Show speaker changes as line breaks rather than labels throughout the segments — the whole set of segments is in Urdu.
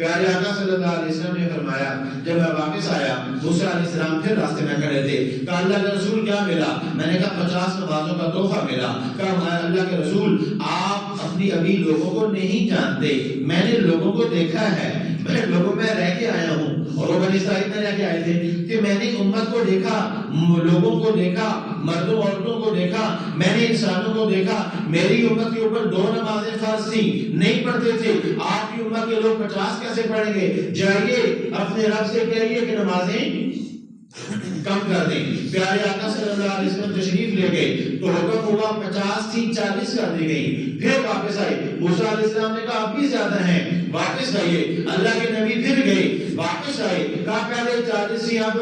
پیارے آقا صلی اللہ علیہ وسلم نے فرمایا جب میں واپس آیا موسیٰ علیہ السلام پھر راستے میں کھڑے تھے، کہا اللہ کے رسول کیا ملا؟ میں نے کہا 50 نمازوں کا تحفہ ملا۔ کہا اللہ کے رسول آپ اپنی ابھی لوگوں کو نہیں جانتے، میں نے لوگوں کو دیکھا ہے، میں لوگوں میں رہ کے آیا ہوں، اور وہ بنی اسرائیل میں رہ کے آئے تھے کہ میں نے امت کو دیکھا، لوگوں کو دیکھا، مردوں عورتوں کو دیکھا، میں نے انسانوں کو دیکھا، میری امت کے اوپر 2 نمازیں فرض تھیں، نہیں پڑھتے تھے، آپ کی امت کے لوگ 50 کیسے پڑھیں گے؟ جائیے اپنے رب سے کہیے کہ نمازیں کم کر دیں۔ پیارے آقا صلی اللہ علیہ وسلم تشریف لے گئے تو حکم ہوا 50 تھی 40 کر دی گئی، پھر واپس آئے، موسیٰ علیہ السلام نے کہا اب بھی زیادہ ہیں، واپس آئیے، اللہ کے نبی پھر گئے، واپس آئے، کہا پہلے 40 تھی اب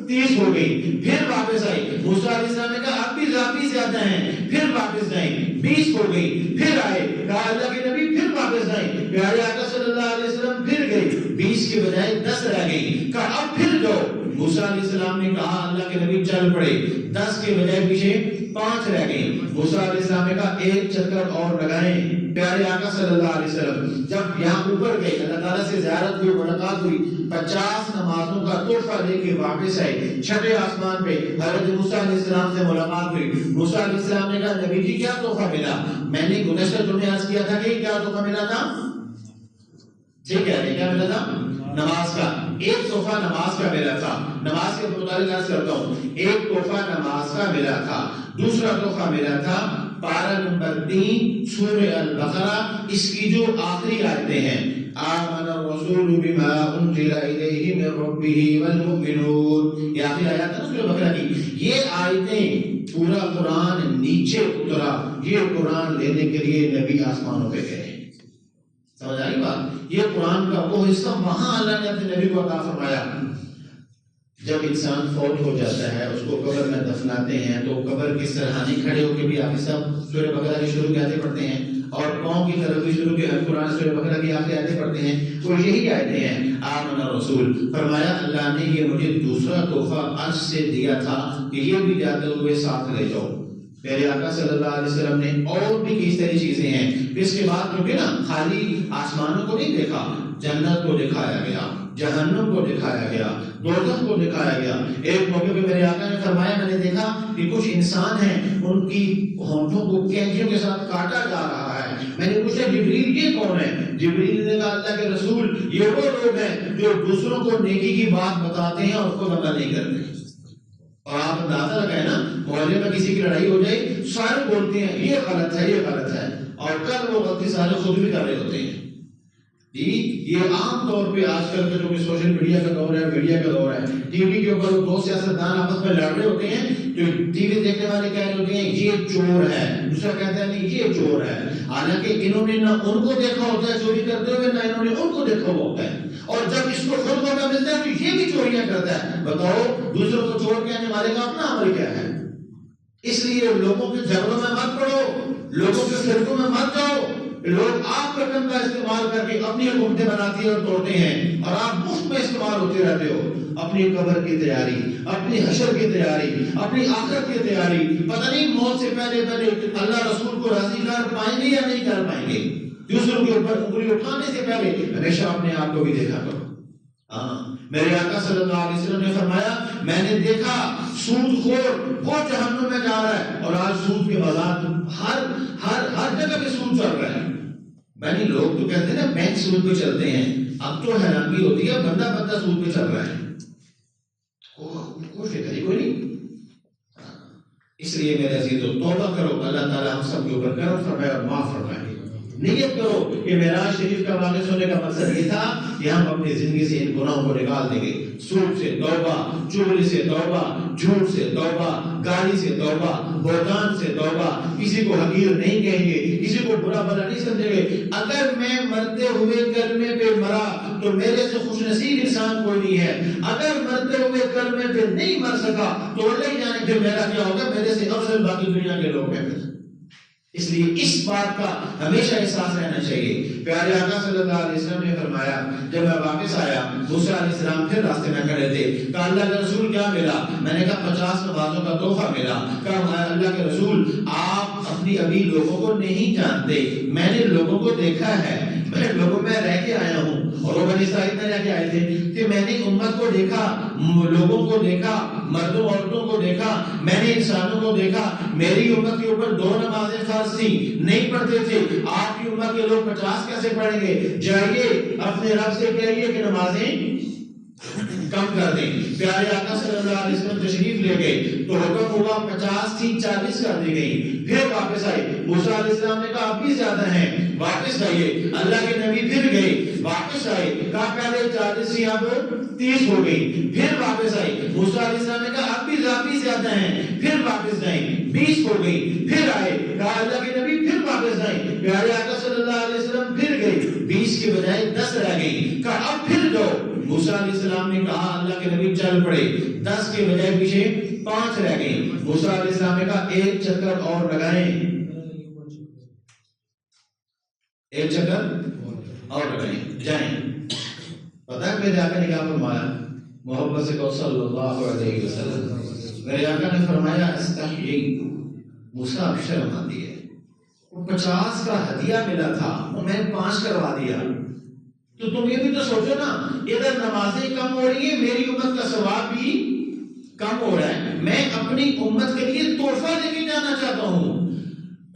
30 ہو گئی، پھر واپس آئے، موسیٰ علیہ السلام نے کہا اب بھی زیادہ ہیں، پھر واپس جائیں، 20 ہو گئی، پھر آئے، کہا اللہ کے نبی پھر واپس جائیں، پیارے آقا صلی اللہ علیہ وسلم پھر گئے، 20 کے بجائے 10 رہ گئی، کہا اب پھر جاؤ، موسیٰ علیہ السلام نے کہا اللہ کے نبی چل پڑے، 10 کے بجائے پیچھے 5 رہ گئی، موسیٰ علیہ السلام نے کہا ایک چکر اور لگائیں۔ پیارے آقا صلی اللہ علیہ وسلم جب یہاں اوپر گئے، اللہ تعالیٰ سے زیارت ہوئی، ملاقات ہوئی، 50 نمازوں کا تحفہ لے کے واپس آئے، چھٹے آسمان پہ حضرت موسیٰ علیہ السلام سے ملاقات ہوئی، موسیٰ علیہ السلام نے کہا نبی جی کیا تحفہ ملا؟ میں نے گزشتہ جمعے عرض کیا تھا کہ کیا تحفہ ملا تھا؟ ٹھیک ہے، کیا ملا تھا؟ نماز کا، ایک تحفہ نماز کا ملا تھا، نماز کے متعلق عرض کرتا ہوں، ایک تحفہ نماز کا ملا تھا، دوسرا تحفہ ملا تھا پارہ نمبر 3 سورہ البقرہ، اس کی جو آخری آیتیں ہیں، آمن الرسول بما انزل الیہ من ربہ والمؤمنون، یہ آخری آیات ہے سورہ بقرہ کی، یہ آیتیں پورا قرآن نیچے اترا، یہ قرآن لینے کے لیے نبی آسمانوں پہ گئے، سمجھ آئی بات؟ یہ قرآن کا وہ حصہ وہاں اللہ نے اپنے نبی کو عطا فرمایا۔ جب انسان فوت ہو جاتا ہے، اس کو قبر میں دفناتے ہیں تو قبر کی سرحانی کھڑے ہو کے بھی آپ سب سورہ بقرہ کی شروع کی آیتیں پڑھتے ہیں، اور قوم کی طرف بھی شروع کے قرآن سورہ بقرہ کی آخری آیتیں پڑھتے ہیں، وہ یہی آیتیں ہیں، آمن الرسول، فرمایا اللہ نے یہ مجھے دوسرا تحفہ عرش سے دیا تھا کہ یہ بھی جاتے ہوئے ساتھ لے جاؤ۔ میرے آقا صلی اللہ علیہ وسلم نے اور بھی کئی ساری چیزیں ہیں، اس کے بعد کیونکہ نا خالی آسمانوں کو نہیں دیکھا، جنت کو دکھایا گیا، جہنم کو دکھایا گیا، دوزخ کو دکھایا گیا۔ ایک موقع پہ میرے آقا نے فرمایا میں نے دیکھا کہ کچھ انسان ہیں، ان کی ہونٹوں کو کینچیوں کے ساتھ کاٹا جا رہا ہے، میں نے پوچھا جبریل یہ کون ہے؟ جبریل نے کہا اللہ کے رسول یہ وہ لوگ ہیں جو دوسروں کو نیکی کی بات بتاتے ہیں اور خود عمل نہیں کرتے۔ اور آپ اندازہ لگائیں نا، محلے میں کسی کی لڑائی ہو جائے، سارے بولتے ہیں یہ غلط ہے یہ غلط ہے، اور کل وہ غلطی سارے خود بھی کر رہے ہوتے ہیں۔ یہ عام طور پہ آج کل کا جو کہ سوشل میڈیا کا دور ہے، میڈیا کا دور ہے، ٹی وی کے اوپر دو سیاستدان آپس میں لڑ رہے ہوتے ہیں، جو ٹی وی دیکھنے والے کہہ رہے ہوتے ہیں یہ چور ہے، دوسرا کہتا ہے نہیں یہ چور ہے، حالانکہ انہوں نے نہ ان کو دیکھا ہوتا ہے چوری کرتے ہوئے، نہ انہوں نے ان کو دیکھا ہوا ہوتا ہے، اور جب اس کو خود موقع ملتا ہے تو یہ بھی چوریاں کرتا ہے۔ بتاؤ دوسروں کو چور کہنے والے کا اپنا عمل کیا ہے؟ اس لیے لوگوں کے جھگڑوں میں مت پڑو، لوگوں کے فرقوں میں مت جاؤ۔ لوگ آپ کا رقم کا استعمال کر کے اپنی حکومتیں بناتی ہیں اور توڑتے ہیں، اور آپ مفت میں استعمال ہوتے رہتے ہو۔ اپنی قبر کی تیاری، اپنی حشر کی تیاری، اپنی آخرت کی تیاری، پتہ نہیں موت سے پہلے اللہ رسول کو راضی کر پائیں گے یا نہیں کر پائیں گے۔ دوسروں کے اوپر انگلی اٹھانے سے پہلے ہمیشہ اپنے آپ کو بھی دیکھا کرو۔ میرے آقا صلی اللہ علیہ وسلم نے فرمایا میں نے دیکھا سود خور وہ جہنم میں جا رہا ہے، اور آج سود کے بازار ہر جگہ پہ سود چل رہا ہے۔ میں نے لوگ تو کہتے ہیں نا بینک سود پہ چلتے ہیں، اب تو حیرانگی ہوتی ہے بندہ سود پہ چل رہا ہے، کوئی فکر ہی کوئی نہیں۔ اس لیے میرے عزیزو توبہ کرو، اللہ تعالیٰ ہم سب کے اوپر کرم فرمائے اور معاف فرمائے۔ نیت کرو کہ معراج شریف کا واقع ہونے کا مقصد یہ تھا کہ ہم اپنی زندگی سے ان گناہوں کو نکال دیں گے۔ سود سے توبہ، چغلی سے توبہ، جھوٹ سے توبہ، گالی سے توبہ، بہتان سے توبہ، کسی کو حقیر نہیں کہیں گے، کسی کو برا بھلا نہیں سمجھیں گے۔ اگر میں مرتے ہوئے کلمے پہ مرا تو میرے سے خوش نصیب انسان کوئی نہیں ہے، اگر مرتے ہوئے کلمے پہ نہیں مر سکا تو اللہ ہی جانے پھر میرا کیا ہوگا، میرے سے افضل باقی دنیا کے لوگ ہیں۔ اس لیے اس بات کا ہمیشہ احساس رہنا چاہیے۔ پیارے آقا صلی اللہ علیہ وسلم نے فرمایا جب میں واپس آیا موسیٰ علیہ السلام پھر راستے میں کھڑے تھے، کہا اللہ کے رسول کیا ملا؟ میں نے کہا 50 نمازوں کا تحفہ ملا۔ کہا اللہ کے رسول آپ اپنی ابھی لوگوں کو نہیں جانتے، میں نے لوگوں کو دیکھا ہے، میں لوگوں میں رہ کے آیا ہوں، اور وہ بنی اسرائیل میں جا کے آئے تھے کہ میں نے امت کو دیکھا، لوگوں کو دیکھا، مردوں عورتوں کو دیکھا، میں نے انسانوں کو دیکھا، میری امت کے اوپر 2 نمازیں فرض تھی، نہیں پڑھتے تھے، آپ کی امت کے لوگ 50 کیسے پڑھیں گے؟ جائیے اپنے رب سے کہیے کہ نمازیں کم کر دیں۔ پیارے آقا صلی اللہ علیہ وسلم تشریف لے گئے تو حکم ہوا 50 تھی 40 کر دی گئی، پھر واپس آئے۔ موسیٰ علیہ السلام نے کہا اب بھی زیادہ ہیں، واپس آئیے۔ اللہ کے نبی پھر گئے، واپس آئے، کہا پہلے 40 تھی اب 30 ہو گئی، پھر واپس آئے۔ موسیٰ علیہ السلام نے کہا اب بھی زیادہ ہیں، پھر واپس جائیں، 20 ہو گئی، پھر آئے، کہا اللہ کے نبی پھر واپس آئے۔ پیارے آقا صلی اللہ علیہ وسلم پھر گئے، 20 کے بجائے 10 رہ گئی، کہا اب پھر جاؤ۔ موسیٰ علیہ السلام نے کہا اللہ کے نبی چل پڑے، 10 کے بجائے پیچھے 5 رہ گئی۔ موسیٰ علیہ السلام نے کہا ایک چکر اور لگائیں، ایک چکر اور لگائیں، جائیں۔ پتہ ہے میرے آقا نے کیا فرمایا؟ محبت سے کہو صلی اللہ علیہ وسلم، میرے آقا نے فرمایا استحییت، موسیٰ اب شرم آتی ہے، وہ 50 کا ہدیہ ملا تھا وہ میں 5 کروا دیا، تو تم یہ بھی تو سوچو نا، ادھر نمازیں کم ہو رہی ہیں، میری امت کا ثواب بھی کم ہو رہا ہے، میں اپنی امت کے لیے تحفہ لے کے جانا چاہتا ہوں۔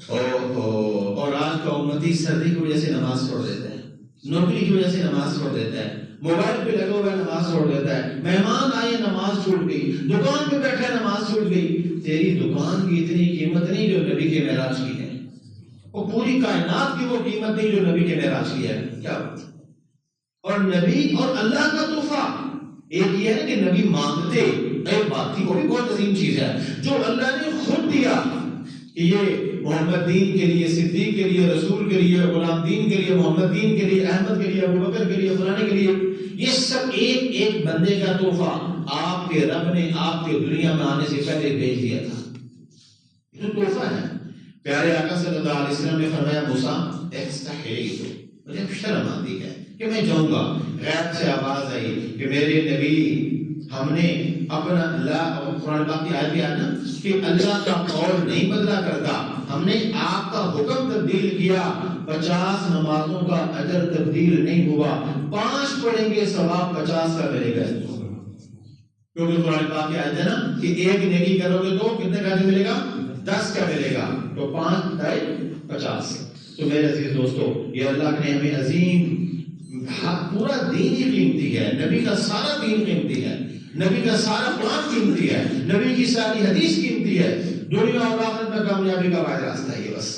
اور آج کا امتی سردی کی وجہ سے نماز چھوڑ دیتا ہے، نوکری کی وجہ سے نماز چھوڑ دیتا ہے، موبائل پہ لگا ہوا نماز چھوڑ دیتا ہے، مہمان آئے نماز چھوٹ گئی، دکان پہ بیٹھا نماز چھوٹ گئی۔ تیری دکان کی اتنی قیمت نہیں جو نبی کے معراج کی ہے، وہ پوری کائنات کی وہ قیمت نہیں جو نبی کے معراج کی ہے۔ کیا بات ہے؟ اور نبی اور اللہ کا تحفہ ایک یہ ہے کہ نبی مانگتے، ایک بات تھی وہ بھی بہت عظیم چیز ہے جو اللہ نے خود دیا کہ یہ محمد دین کے لیے، صدیق کے لیے، رسول کے لیے، غلام دین کے لیے، محمد دین کے لیے، احمد کے لیے، ابوبکر کے لیے، فلانے کے لیے، یہ سب ایک ایک بندے کا تحفہ آپ کے رب نے آپ کے دنیا میں آنے سے پہلے بھیج دیا تھا، یہ تو تحفہ ہے۔ پیارے آقا صلی اللہ علیہ وسلم نے فرمایا موسیٰ استحییت، مجھے شرم آتی ہے کہ میں جاؤں گا۔ غیب سے آواز آئی کہ میرے نبی ہم نے اپنا قرآن پاک کی آیت بھی ہے نا کہ اللہ کا قول نہیں بدلا کرتا، ہم نے آپ کا حکم تبدیل کیا، 50 نمازوں کا اجر تبدیل نہیں ہوا، 5 پڑھیں گے ثواب 50 کا ملے گا، کیونکہ قرآن پاک کی آیت ہے نا کہ ایک نیکی کرو گے تو کتنے کا ملے گا؟ 10 کا ملے گا، تو 5 50۔ تو میرے عزیز دوستو، یہ اللہ نے ہمیں عظیم، پورا دین ہی قیمتی ہے، نبی کا سارا دین قیمتی ہے، نبی کا سارا قرآن قیمتی ہے، نبی کی ساری حدیث قیمتی ہے، دنیا اور آخرت میں کامیابی کا واحد راستہ ہے یہ۔ بس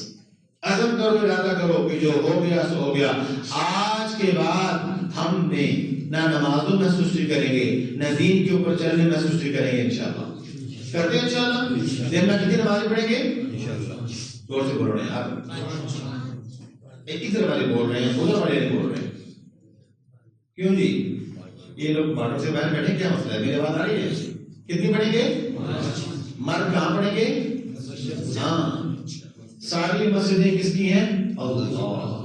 عزم کرو، ارادہ کرو کہ جو ہو گیا سو ہو گیا، آج کے بعد ہم نے نہ نمازوں میں سستی کریں گے، نہ دین کے اوپر چلنے میں سستی کریں گے، انشاءاللہ کرتے ہیں انشاءاللہ۔ دن میں کتنی نمازیں پڑھیں گے؟ زور سے بول رہے ہیں آپ، ادھر والے بول رہے ہیں، ادھر والے نہیں بول رہے ہیں، کیوں جی؟ یہ لوگ باہر سے باہر بیٹھے، کیا مسئلہ ہے؟ میری بات آ رہی ہے؟ کتنی پڑھیں گے؟ مرد کہاں پڑھیں گے؟ ہاں، ساری مسجدیں کس کی ہیں؟ اللہ۔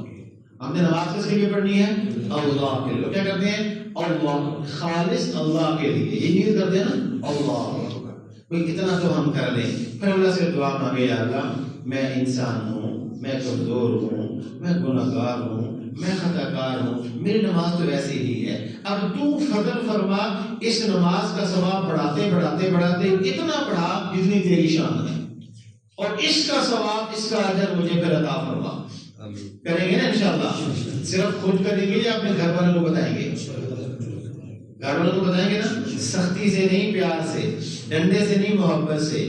ہم نے نماز کس کے لیے پڑھنی ہے؟ اللہ کے لیے۔ کیا کرتے ہیں؟ اللہ، خالص اللہ کے لیے، یہ نیت کرتے ہیں نا، اللہ۔ کوئی اتنا تو ہم کر لیں، پھر اللہ سے دعا مانگے، یا اللہ میں انسان ہوں، میں کمزور ہوں، میں گنہگار ہوں، میں خطا کار ہوں، میری نماز تو ویسے ہی ہے، اب تو فضل فرما، اس نماز کا ثواب بڑھاتے بڑھاتے بڑھاتے اتنا بڑھا جتنی تیری شان ہے، اور اس کا ثواب، اس کا اجر مجھے پھر عطا فرما۔ کریں گے نا انشاءاللہ؟ صرف خود کریں گے یا اپنے گھر والوں کو بتائیں گے؟ گھر والوں کو بتائیں گے نا، سختی سے نہیں، پیار سے، ڈنڈے سے نہیں، محبت سے،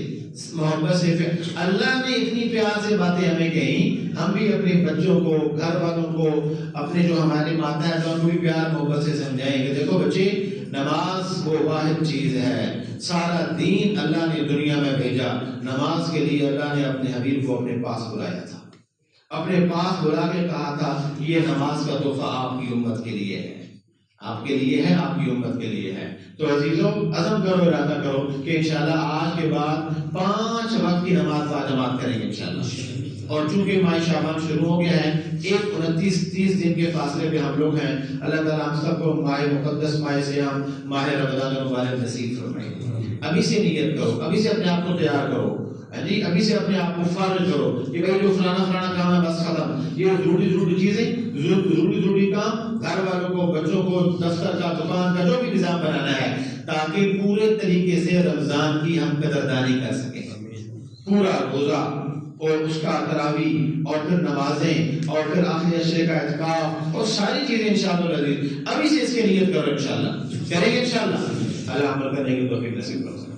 محبت سے۔ اللہ نے اتنی پیار سے باتیں ہمیں کہیں، ہم بھی اپنے بچوں کو، گھر والوں کو، اپنے جو ہمارے ماتا ہے تو ان کو بھی پیار محبت سے سمجھائیں گے، دیکھو بچے، نماز وہ واحد چیز ہے، سارا دین اللہ نے دنیا میں بھیجا، نماز کے لیے اللہ نے اپنے حبیب کو اپنے پاس بلایا تھا، اپنے پاس بلا کے کہا تھا یہ نماز کا تحفہ آپ کی امت کے لیے ہے، آپ کے لیے ہے، آپ کی امت کے لیے ہے۔ تو عزیزوں، عزم کرو، ارادہ کرو کہ انشاءاللہ آج کے بعد 5 وقت کی نماز باجماعت کریں گے انشاءاللہ۔ اور چونکہ ماہ شعبان شروع ہو گیا ہے، 29-30 دن کے فاصلے پہ ہم لوگ ہیں، اللہ تعالیٰ ہم سب کو ماہ مقدس، ماہ صیام، ماہ رمضان المبارک نصیب فرمائے۔ ابھی سے نیت کرو، ابھی سے اپنے آپ کو تیار کرو، جی ابھی سے اپنے آپ کو فارغ کرو کہ بھائی جو فلانا کام ہے بس ختم. یہ ضروری چیزیں، ضروری کام، گھر والوں کو، بچوں کو، دفتر کا، دکان کا، جو بھی نظام بنانا ہے تاکہ پورے طریقے سے رمضان کی ہم قدردانی کر سکیں. پورا روزہ اور اس کا تراویح اور پھر نمازیں اور پھر آخری عشرے کا اعتکاف اور ساری چیزیں انشاءاللہ العزیز ابھی سے اس کی نیت کرو. انشاءاللہ کریں گے، انشاءاللہ اللہ عمل کرنے کی توفیق نصیب کرے.